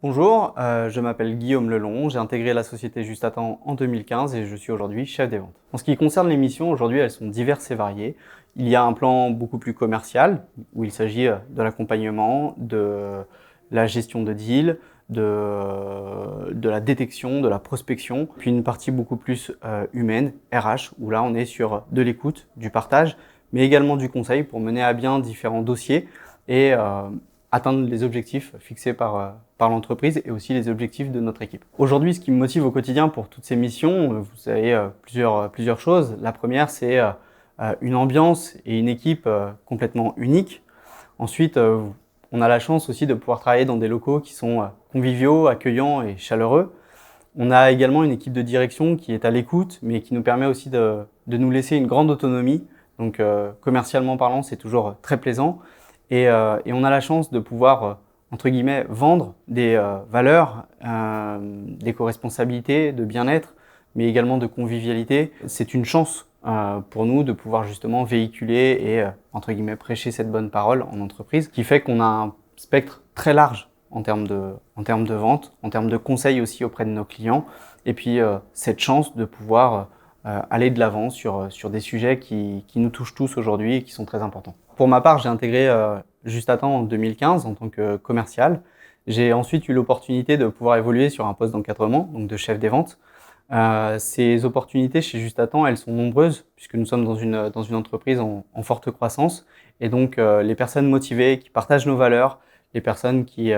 Bonjour, je m'appelle Guillaume Lelon, j'ai intégré la société Justatem en 2015 et je suis aujourd'hui chef des ventes. En ce qui concerne les missions, aujourd'hui elles sont diverses et variées. Il y a un plan beaucoup plus commercial où il s'agit de l'accompagnement, de la gestion de deals, de la détection, de la prospection, puis une partie beaucoup plus humaine, RH, où là on est sur de l'écoute, du partage, mais également du conseil pour mener à bien différents dossiers et atteindre les objectifs fixés par l'entreprise et aussi les objectifs de notre équipe. Aujourd'hui, ce qui me motive au quotidien pour toutes ces missions, vous avez plusieurs choses. La première, c'est une ambiance et une équipe complètement unique. Ensuite, on a la chance aussi de pouvoir travailler dans des locaux qui sont conviviaux, accueillants et chaleureux. On a également une équipe de direction qui est à l'écoute, mais qui nous permet aussi de nous laisser une grande autonomie. Donc, commercialement parlant, c'est toujours très plaisant. Et on a la chance de pouvoir, entre guillemets, vendre des valeurs, d'éco-responsabilité, de bien-être, mais également de convivialité. C'est une chance pour nous de pouvoir justement véhiculer et, entre guillemets, prêcher cette bonne parole en entreprise, qui fait qu'on a un spectre très large en termes de vente, en termes de conseils aussi auprès de nos clients, et puis cette chance de pouvoir aller de l'avant sur des sujets qui nous touchent tous aujourd'hui et qui sont très importants. Pour ma part, j'ai intégré Justatem en 2015 en tant que commercial. J'ai ensuite eu l'opportunité de pouvoir évoluer sur un poste d'encadrement, donc de chef des ventes. Ces opportunités chez Justatem, elles sont nombreuses puisque nous sommes dans une entreprise en forte croissance. Et donc, les personnes motivées qui partagent nos valeurs, les personnes qui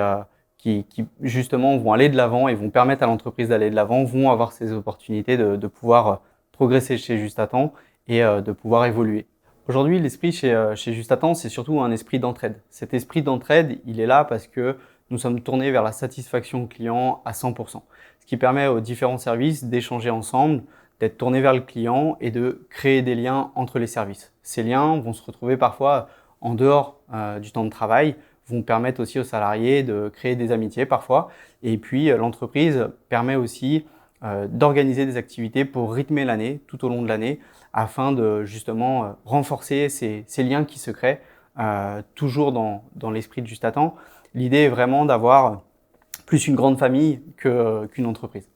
justement vont aller de l'avant et vont permettre à l'entreprise d'aller de l'avant, vont avoir ces opportunités de pouvoir progresser chez Justatem et de pouvoir évoluer. Aujourd'hui, l'esprit chez Justatem, c'est surtout un esprit d'entraide. Cet esprit d'entraide, il est là parce que nous sommes tournés vers la satisfaction client à 100%. Ce qui permet aux différents services d'échanger ensemble, d'être tournés vers le client et de créer des liens entre les services. Ces liens vont se retrouver parfois en dehors du temps de travail, vont permettre aussi aux salariés de créer des amitiés parfois. Et puis, l'entreprise permet aussi d'organiser des activités pour rythmer l'année, tout au long de l'année, afin de justement renforcer ces liens qui se créent toujours dans l'esprit de Justatem. L'idée est vraiment d'avoir plus une grande famille qu'une entreprise.